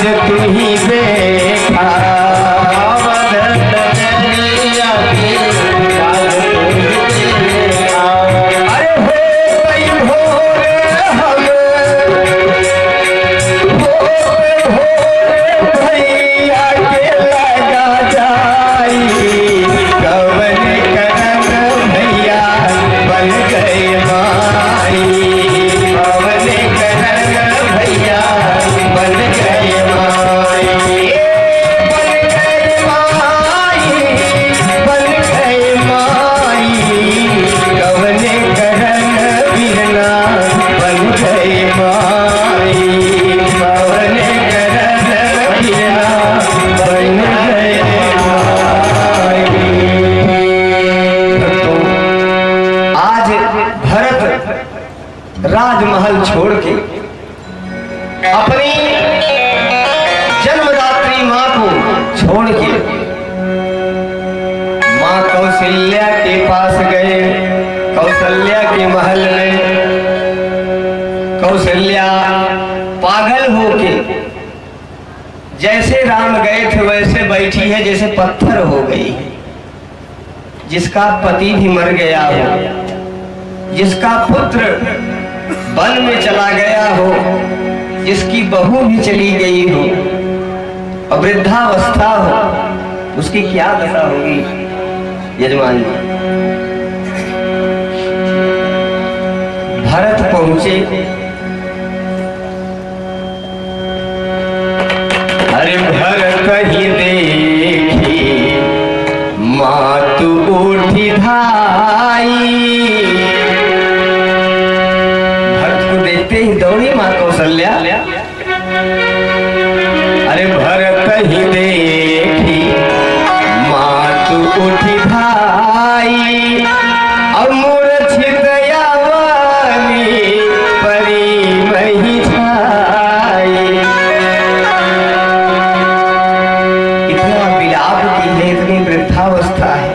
आज तू ही बैठा राजमहल छोड़ के अपनी जन्मदात्री मां को छोड़ के मां कौशल्या के पास गए। कौशल्या के महल में कौशल्या पागल होके जैसे राम गए थे वैसे बैठी है, जैसे पत्थर हो गई। जिसका पति भी मर गया हो, जिसका पुत्र वन में चला गया हो, जिसकी बहू भी चली गई हो और वृद्धावस्था हो, उसकी क्या दशा होगी यजमान जी। भरत पहुंचे। अरे भरत ही देखी मातु उठी धाई। दौड़ी मां कौशल्या। अरे भरत ही देखी मातु उठी धाई और मूर्छित यावानी परी मही छाई। इतना विलाप की है, इतनी वृद्धावस्था है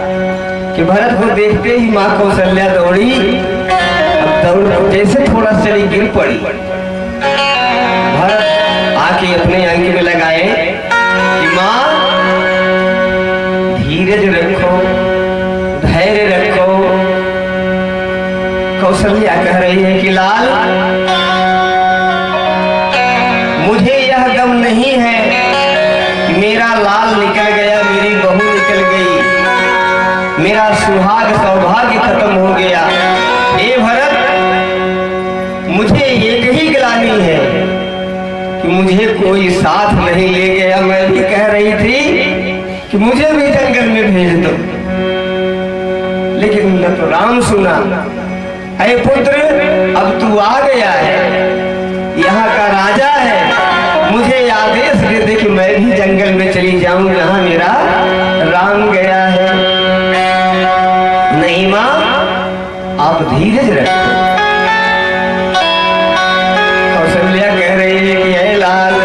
कि भरत को देखते ही मां कौशल्या दौड़ी। जैसे थोड़ा चली गिर पड़ी। भरत आके अपने अंग में लगाए कि मां धीरज रखो, धैर्य रखो। कौशल्या कह रही है कि लाल, मुझे यह गम नहीं है कि मेरा लाल निकल गया, मेरी बहू निकल गई, मेरा सुहाग सौभाग्य खत्म हो गया। हे भरत, मुझे एक ही ग्लानि है कि मुझे कोई साथ नहीं ले गया। मैं भी कह रही थी कि मुझे भी जंगल में भेज दो, लेकिन न तो राम सुना। अरे पुत्र, अब तू आ गया है, यहाँ का राजा है, मुझे आदेश दे दे कि मैं भी जंगल में चली जाऊं जहां मेरा राम गया है। नहीं मां, आप धीरज रखो। कौशल्या कह रही है कि हे लाल,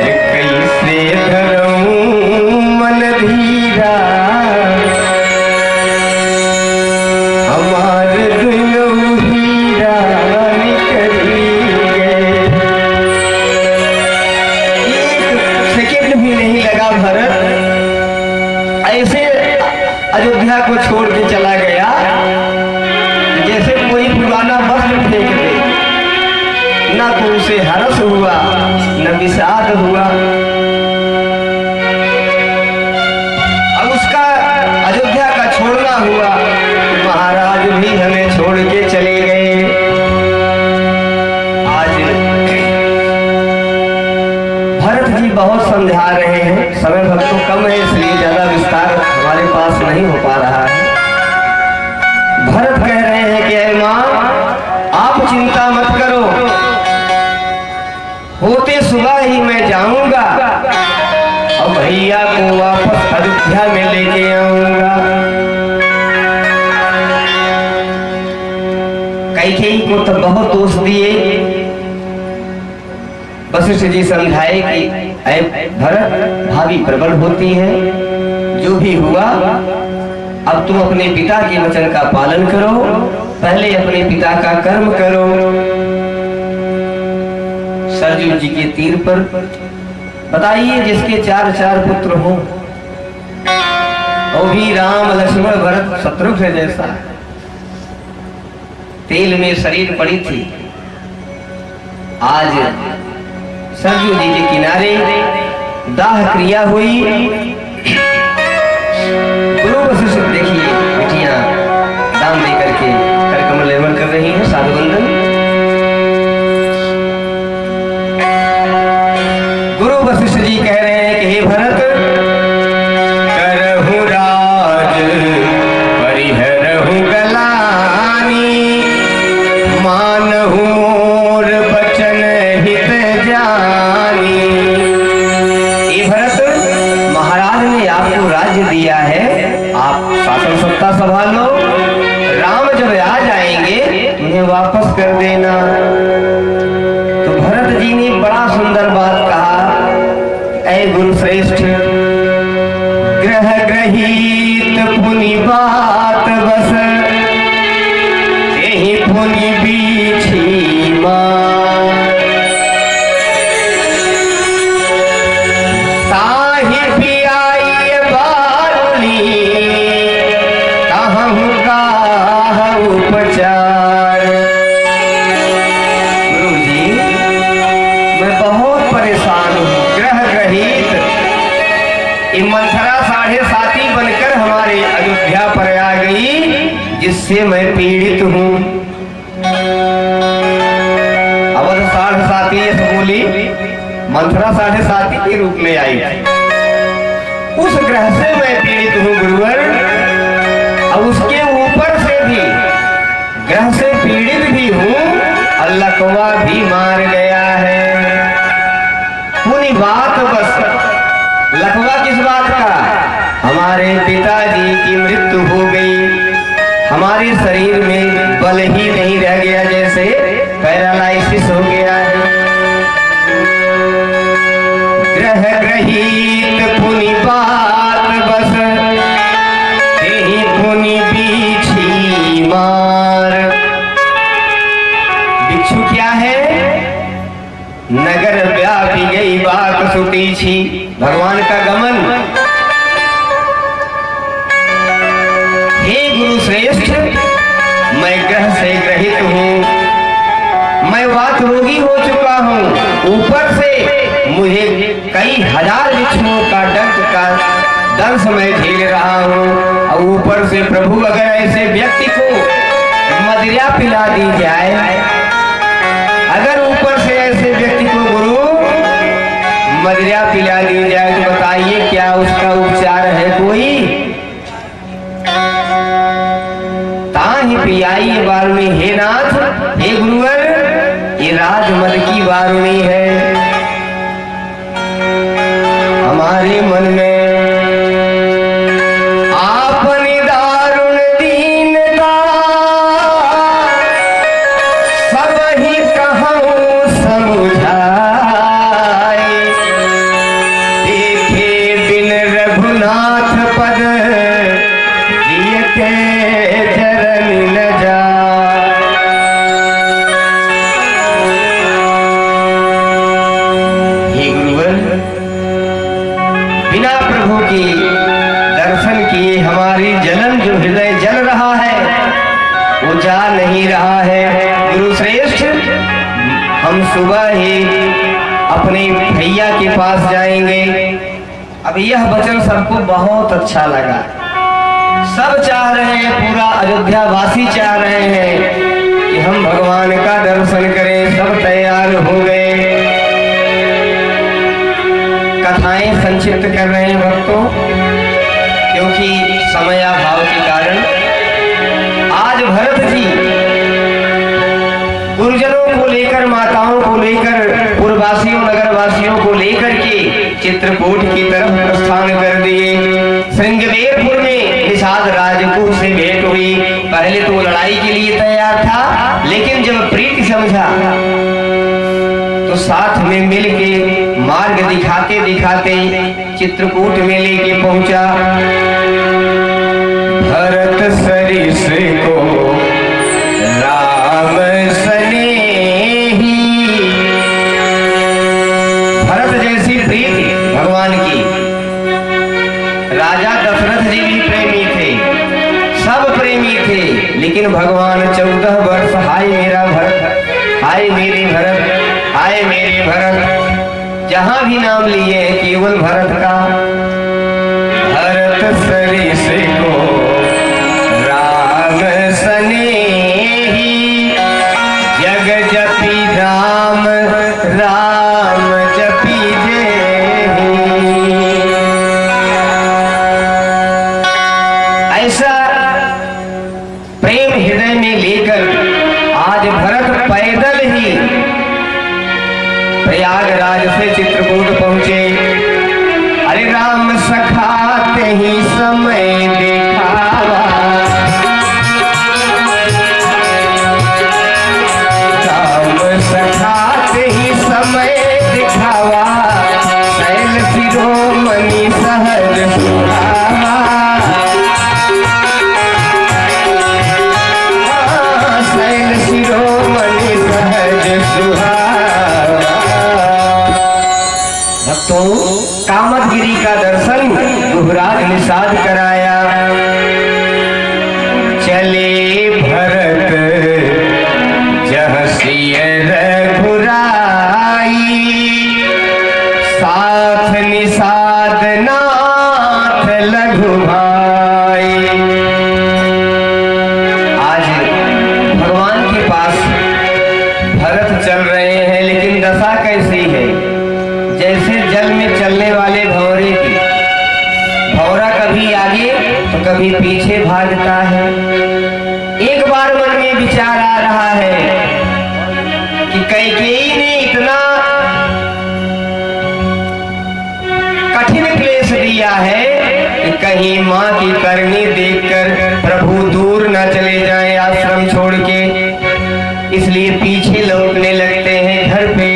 कैसे धरूं मन धीरा, हमार दुनों हीरा निकली गए। एक सेकंड भी नहीं लगा भरत ऐसे अयोध्या को छोड़ के चला गया जैसे कोई पुराना वस्त्र फेंक दे। ना तो उसे हर्ष हुआ, न विषाद हुआ। अब उसका अयोध्या का छोड़ना हुआ, महाराज भी हमें छोड़ के चले गए। आज भरत जी बहुत समझा रहे हैं, समय भक्त तो कम है इसलिए ज्यादा विस्तार हमारे पास नहीं हो पा रहा है। भरत कह रहे हैं कि अरे मां, आप चिंता मत करो, होते सुबह ही मैं जाऊंगा और भैया को वापस अयोध्या में लेके आऊंगा। कैकेयी को तो बहुत दोष दिए। वशिष्ठ जी समझाए कि अरे भरत, भाभी प्रबल होती है, जो भी हुआ अब तुम अपने पिता के वचन का पालन करो, पहले अपने पिता का कर्म करो। सरजू जी के तीर पर। बताइए, जिसके चार चार पुत्र हों, वो भी राम लक्ष्मण भरत शत्रुघ्न जैसा, तेल में शरीर पड़ी थी। आज सरजू जी के किनारे दाह क्रिया हुई। गुरु वशिष्ठ देखिए बिटियां दाम लेकर के कर कमल लेवन कर रही हैं, साधु बंधन। गुरु वशिष्ठ जी कह रहे हैं कि हे भरत, करहु राज परिहरहु गलानी, मानहु मोर बचन हित जानी। हे भरत, महाराज ने आपको राज्य दिया है, आप शासन सत्ता संभाल लो। राम जब आ जाएंगे उन्हें वापस कर देना। तो भरत जी ने बड़ा सुंदर बात कहा, ऐ गुरु श्रेष्ठ, ग्रह ग्रहीत पुनि बात बस, यही पुनि बीछी मां, ताहि पियाई बारुली, कहूँ का उपचार। गुरु जी, मैं बहुत परेशान हूँ। ग्रह ग्रहीत ये मंथरा 7.5 बनकर हमारे अयोध्या पर आ गई, जिससे मैं पीड़ित हूँ। अवध 7.5 ऐसे बोली, मंथरा 7.5 के रूप में आई। उस ग्रह से मैं पीड़ित हूँ गुरुवर, और उसके ऊपर से भी ग्रह से पीड़ित भी हूँ, लकवा भी मार गया है। पूरी बात बस, लकवा किस बात का? हमारे पिताजी की मृत्यु हो गई, हमारे शरीर में बल ही नहीं रह गया, जैसे पैरालाइसिस हो गया है। ग्रह ग्रहीत पुनि बात बस, यही पुनि बीछी मार। बिच्छू क्या है? नगर व्यापी गई बात सुटी छी, भगवान का गमन। हे गुरु श्रेष्ठ, मैं ग्रह से ग्रहित हूँ, मैं वात रोगी हो चुका हूँ, ऊपर से मुझे कई हजार बिच्छुओं का डंक का दंश मैं झेल रहा हूँ, और ऊपर से प्रभु अगर ऐसे व्यक्ति को मदिरा पिला दी जाए, अगर ऊपर से ऐसे व्यक्ति को गुरु मदिरा पिला दी जाए, तो बताइए क्या उसका उपचार है कोई? ताहि पियाई वारुणी, हे नाथ, हे गुरुवर, ये राजमद की वारुणी है। हमारे मन में आपने दारुण दीनता, सब ही कहूँ समझाए, देखे बिन रघुनाथ पद, जिय के चरण न जाए। हे गुरुवर, बिना प्रभु की दर्शन किए हमारी जलन, जो हृदय जल रहा है, वो जा नहीं रहा है। गुरु श्रेष्ठ, हम सुबह ही अपने भैया के पास जाएंगे। अब यह वचन सबको बहुत अच्छा लगा, सब चाह रहे हैं, पूरा अयोध्या वासी चाह रहे हैं कि हम भगवान का दर्शन करें। सब तैयार हो गए, कथाएं संक्षिप्त कर रहे हैं भक्तों, क्योंकि समयाभाव के कारण। आज भरत जी गुरुजनों को लेकर, माताओं को लेकर, पुरवासियों नगरवासियों को लेकर के चित्रकूट की तरफ प्रस्थान कर दिए। श्रृंगवेरपुर में निषाद राजपूत से भेंट हुई। पहले तो लड़ाई के लिए तैयार था, लेकिन जब प्रीति समझा तो साथ में मिल के मार्ग दिखाते दिखाते चित्रकूट में लेके पहुंचा। भरत सरिस को राम सनेही, लेकिन भगवान 14 वर्ष हाय मेरा भरत, हाय मेरे भरत, हाय मेरे भरत, जहां भी नाम लिए केवल भरत का। भरत सरिस को राम सनेही, जग जपी राम राम जपी जेहि। ऐसा प्रेम हृदय में लेकर आज भरत पैदल ही प्रयागराज से चित्रकूट पहुंचे। अरे राम सखाते ही समय दिखावा, राम सखाते ही समय दिखावा, शैल शिरोमणि सहज सुहावा, शैल शिरोमणि सहज सुहावा। भक्तों, कामदगिरी का दर्शन गुहराज निषाद कराया। चले भरत जह सिय रघुराई, साथ निषाद नाथ लघु भाई। आज भगवान के पास भरत चल रहे हैं, लेकिन दशा कैसी है? जैसे जल में चलने वाले भंवरे की, भंवरा कभी आगे तो कभी पीछे भागता है। एक बार मन में विचार आ रहा है कि कैकेयी ने इतना कठिन क्लेश दिया है कि कहीं माँ की करनी देखकर प्रभु दूर न चले जाएं आश्रम छोड़ के, इसलिए पीछे लौटने लगते हैं घर पे,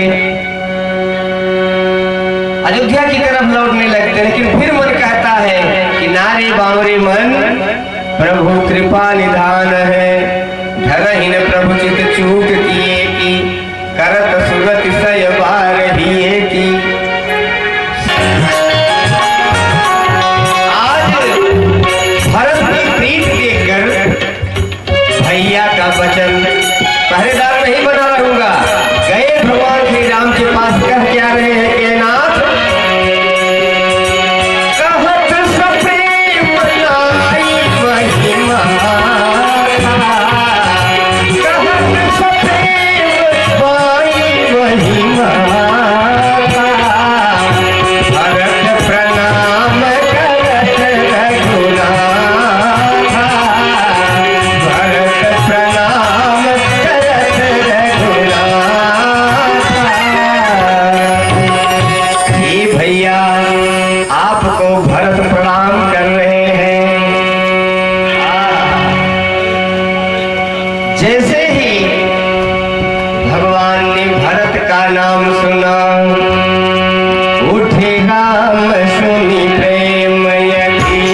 अयोध्या की तरफ लौटने लगते हैं। लेकिन फिर मन कहता है कि नारे बावरे मन, प्रभु कृपा निधान है, धरहिन प्रभु चित चूक किए की, करत सुगत सय बार हिए की। आज भरत की प्रीत देखकर भैया का वचन, पहरेदार नहीं बना रहूंगा, गए भगवान श्री राम के पास, कह क्या रहे हैं कि नाथ, जैसे ही भगवान ने भरत का नाम सुना, उठे राम सुनी प्रेम यति,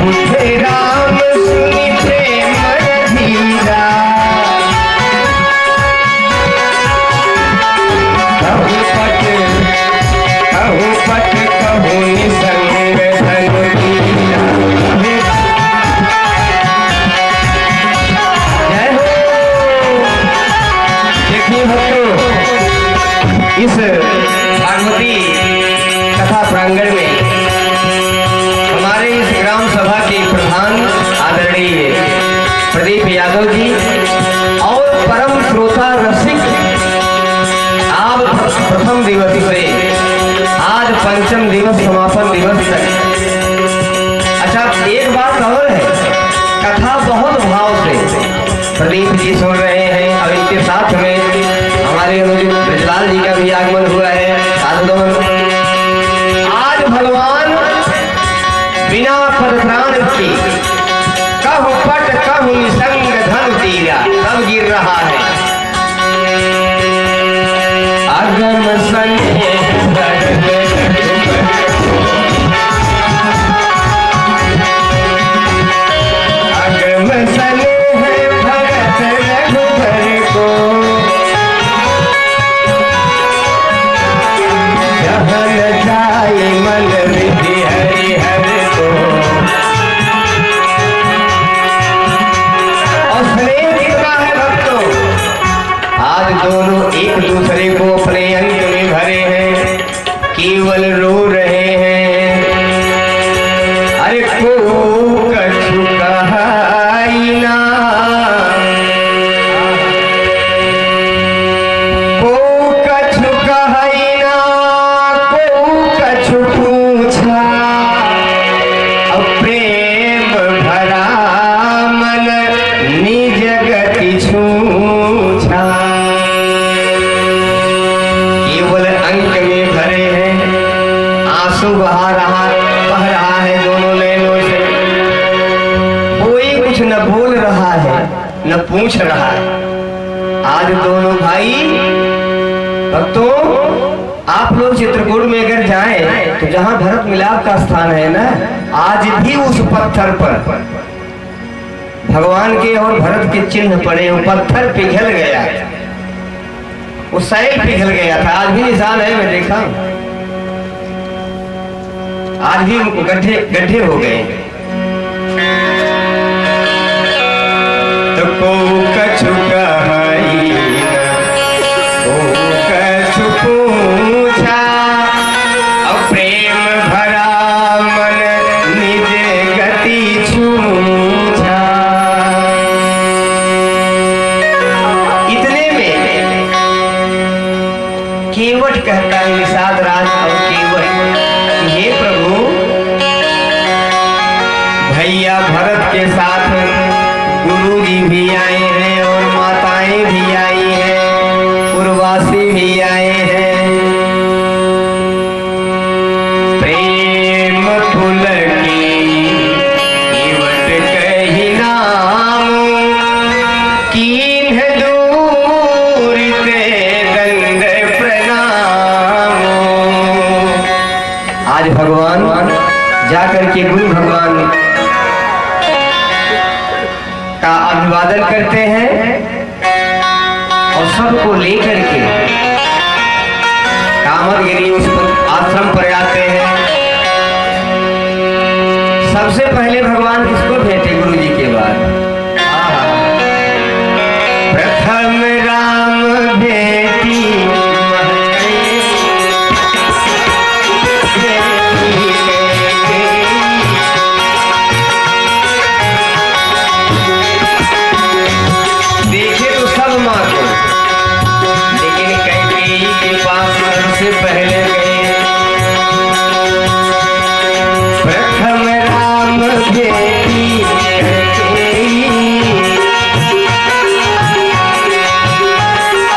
उठे राम सुनी प्रेम यधीरा, कहु पट कहु निसंग धनु दीरा। इस भागवती कथा प्रांगण में हमारे इस ग्राम सभा के प्रधान आदरणीय प्रदीप यादव जी और परम श्रोता रसिक, आज प्रथम दिवस से आज पंचम दिवस समापन दिवस तक। अच्छा, एक बात और है, कथा बहुत भाव से प्रदीप जी सुन रहे हैं और इनके साथ में हमारे ब्रजलाल जी का भी आगमन हुआ है। साधुगण, आज भगवान बिना पदप्राण के कहु पट कहु निसंग धनु तीरा सब गिर रहा है। अगम संजय अगम सन है भरत रघु आज दोनों एक दूसरे को अपने अंक में भरे हैं, केवल रो रहे हैं। अरे को कछु कहाई ना, को कछु कहाई ना, को कछु पूछा, अब प्रेम भरा मन निज गति छूछा। केवल अंक में भरे हैं, आंसू बह रहा है दोनों नैनों से। कोई कुछ न बोल रहा है न पूछ रहा है। आज दोनों भाई भक्तों, आप लोग चित्रकूट में अगर जाएं तो जहां भरत मिलाप का स्थान है ना, आज भी उस पत्थर पर भगवान के और भरत के चिन्ह पड़े। वो पत्थर पिघल गया, वो शैल पिघल गया था, आज भी निशान है, मैं देखा। आज भी गड्ढे गड्ढे हो गए। तो को कछु कहाई ना, को कछु पूछा, अब प्रेम भरा मन निज गति छूछा। इतने में केवट कहता है निषाद राज और केवट, हे प्रभु, भैया भरत के साथ गुरु जी भी आए हैं और माताएं भी आई हैं, पुरवासी भी आए हैं। प्रेम फूल की केवट कही नाम, कीन्ह दूर ते दंड प्रणाम। आज भगवान जाकर के गुरु भगवान का अभिवादन करते हैं और सबको लेकर के कामदगिरी उस आश्रम पर आते हैं। सबसे पहले भगवान किसको भेंटे गुरु जी के बाद? प्रथम राम भेटी देखे तो सब माँ को, लेकिन कैकेयी के पास सबसे पहले गए। प्रथम राम भेटी कैकेयी,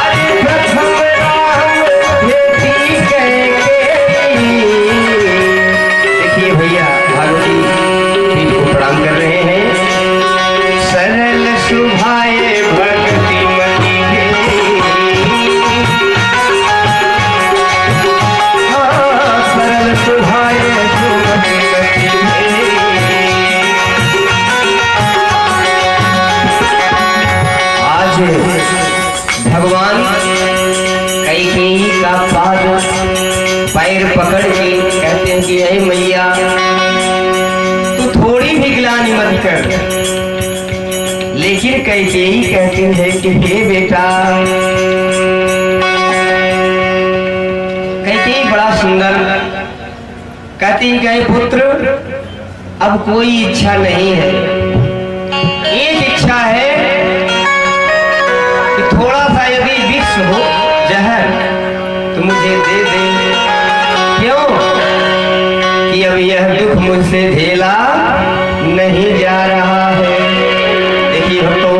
अरे प्रथम राम भेटी कैकेयी। देखिए भैया भागवती जी को प्रणाम कर रहे हैं। सरल सुभाए भक्ति मति सरल सुभाए सुमति मति। आज भगवान कैकेयी का पैर पकड़ के कहते हैं कि हे मैया, तू थोड़ी भी ग्लानि मत कर। लेकिन कैकेयी कहते हैं कि हे बेटा, कैकेयी बड़ा सुंदर कहती है कि पुत्र, अब कोई इच्छा नहीं है, एक इच्छा है कि थोड़ा सा यदि विष हो जहर तो मुझे दे दे। क्यों कि अब यह दुख मुझसे झेला नहीं जा रहा है। देखिए भक्तों,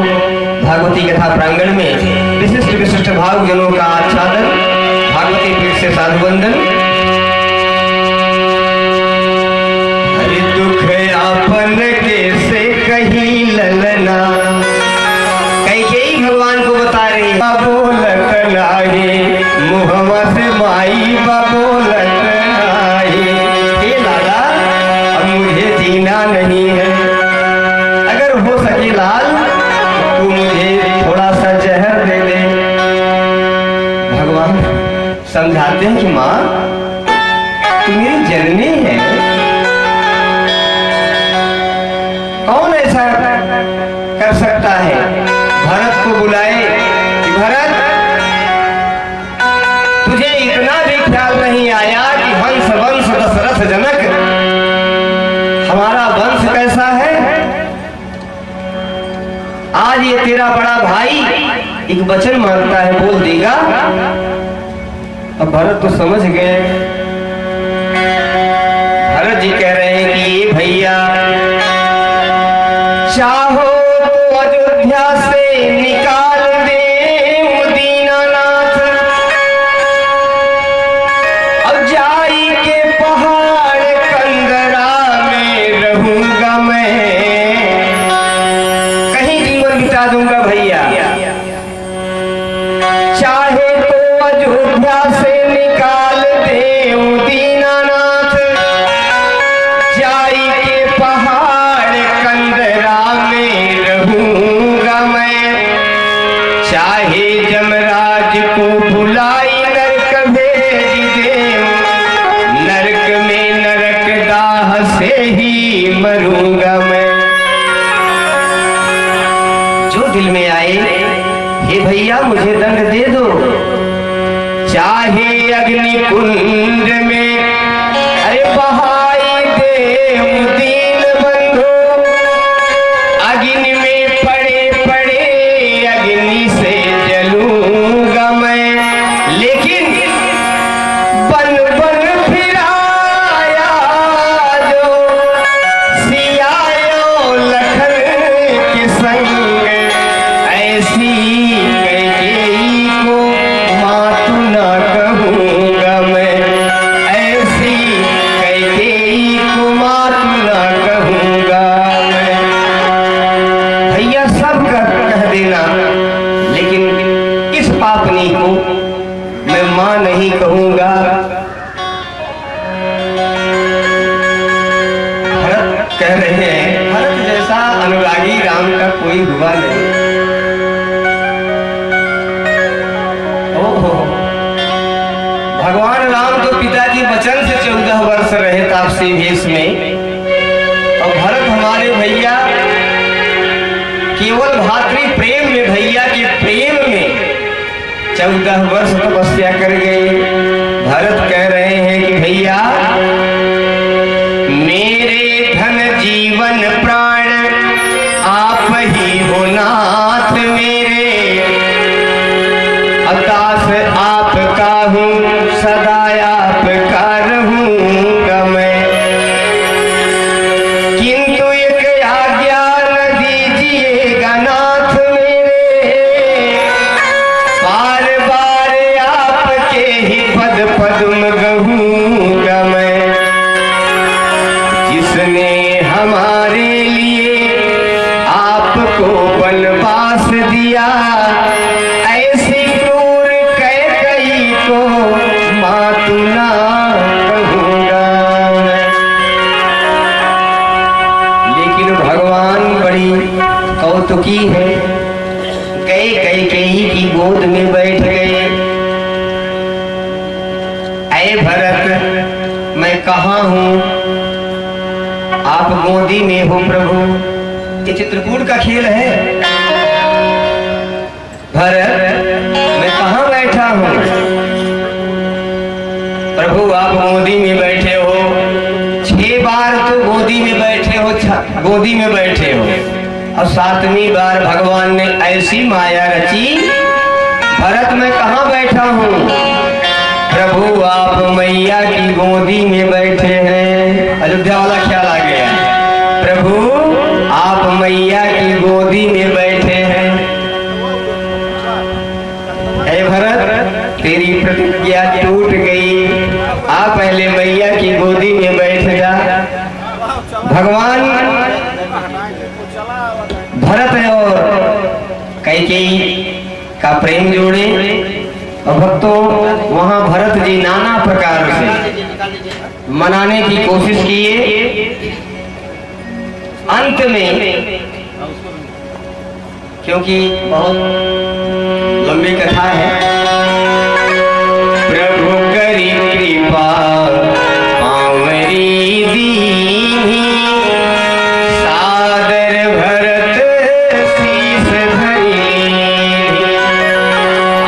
भागवती कथा प्रांगण में विशिष्ट विशिष्ट भावजनों का आच्छादन, भागवती पीठ से साधु वंदन। हरि दुख आपन कैसे कही ललना, कैकेयी भगवान को बता रही है। बोलत नाही मुहम्मा से माई बोलत नाही, हे लाला अब मुझे जीना नहीं है, अगर हो सके लाल तू मुझे थोड़ा सा जहर दे दे। भगवान समझाते हैं कि माँ तू मेरी जननी है, कौन ऐसा कर सकता है। भरत को बुलाए कि भरत जनक हमारा वंश कैसा है। आज ये तेरा बड़ा भाई एक वचन मांगता है, बोल देगा। अब भरत तो समझ गए। भरत जी कह रहे हैं कि ये भैया चाहो तो अयोध्या से निकाल दे दीनानाथ, अब जाई के पहाड़ कंदरा में रहूंगा मैं, कहीं जीवन बिता दूंगा भैया। चाहे तो अयोध्या से निकाल दे दीनानाथ, जाई के पहाड़ कंदरा में रहूंगा मैं, चाहे जमराज को बुलाई नरक भेज दे, नरक में नरक दाह से ही मरूंगा मैं। जो दिल में आए, हे भैया मुझे दंड दे दो, चाहे अग्नि कुंड में अरे बहाई दे दीन बंधु, अग्नि में पड़े पड़े अग्नि से जलूंगा मैं, लेकिन बन बन फिराया जो सियायो लखन के संग, ऐसी कैकेयी को मातु ना कहूंगा मैं, ऐसी कैकेयी को मातु ना कहूंगा मैं। भैया सब कह देना, लेकिन इस पापनी को मैं मां नहीं कहूंगा। भरत कह रहे हैं, भरत जैसा अनुरागी राम का कोई हुआ नहीं। ओहो, भगवान राम तो पिताजी वचन से 14 वर्ष रहे तापसी भेष में, और भरत हमारे भैया केवल भातृ प्रेम में, भैया के प्रेम में 14 वर्ष तपस्या कर गए। भरत कह रहे हैं कि भैया मेरे धन जीवन प्राण आप ही हो नाथ मेरे, अकाश आपका हूँ सदा आपका रहूंगा मैं, किंतु एक आज्ञा न दीजिएगा नाथ मेरे, बार बार आपके ही पद पद्म गहूंगा मैं, जिसने हमारे लिए आपको वनवास दिया, ऐसी क्रूर कैकेयी को मातु ना कहूंगा मैं। लेकिन भगवान बड़ी कौतुकी है, कैकेयी की गोद में बैठ गए। ऐ भरत मैं कहाँ हूँ, आप गोदी में हो प्रभु। ये चित्रकूट का खेल है। भरत मैं कहाँ बैठा हूँ, प्रभु आप गोदी में बैठे हो। 6 बार तो गोदी में बैठे हो, गोदी में बैठे हो, और 7वीं बार भगवान ने ऐसी माया रची। भरत मैं कहाँ बैठा हूँ, प्रभु आप मैया की गोदी में बैठे हैं। अयोध्या वाला ख्याल आ गया। प्रभु आप मैया की गोदी में बैठे हैं। हे भरत तेरी प्रतिज्ञा टूट गई, आ पहले मैया की गोदी में बैठ जा। भगवान भरत और कैकेयी का प्रेम जोड़े, और भक्तों वहां भरत जी नाना प्रकार से मनाने की कोशिश किए। अंत में, क्योंकि बहुत लंबी कथा है, प्रभु करी कृपा पावरी दीनी, सादर भरत शीस धरी।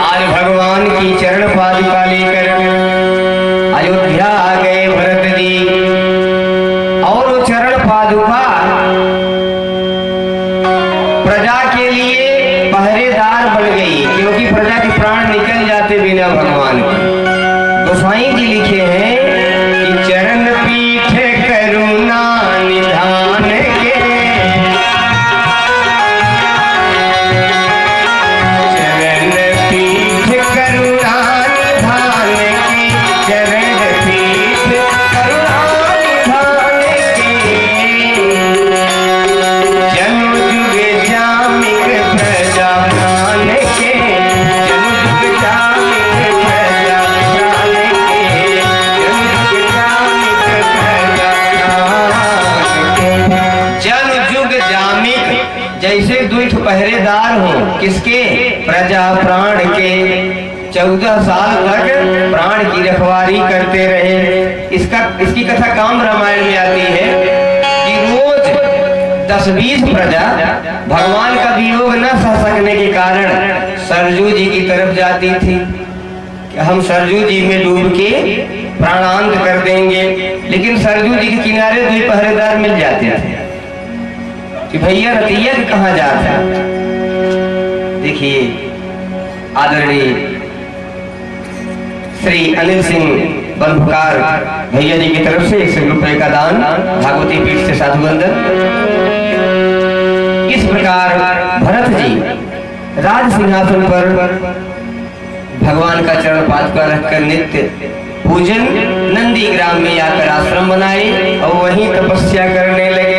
आज भगवान की चरण पादुका लेकर अयोध्या आ गए भरत जी। किसके? प्रजा प्राण के। 14 साल तक प्राण की रखवाली करते रहे। इसकी कथा काम रामायण में आती है कि रोज 10-20 प्रजा भगवान का वियोग न सह सकने के कारण सरजू जी की तरफ जाती थी कि हम सरजू जी में डूब के प्राणांत कर देंगे। लेकिन सरजू जी के किनारे 2 पहरेदार मिल जाते थे कि भैया रतिया कहाँ जाता। देखिए आदरणीय श्री अनिल सिंह बंधुकार भैया जी की तरफ से 100 रुपए का दान भागवती पीठ से साधु वंदन। इस प्रकार भरत जी राज सिंहासन पर भगवान का चरण पादुका रखकर नित्य पूजन नंदी ग्राम में आकर आश्रम बनाए और वहीं तपस्या करने लगे।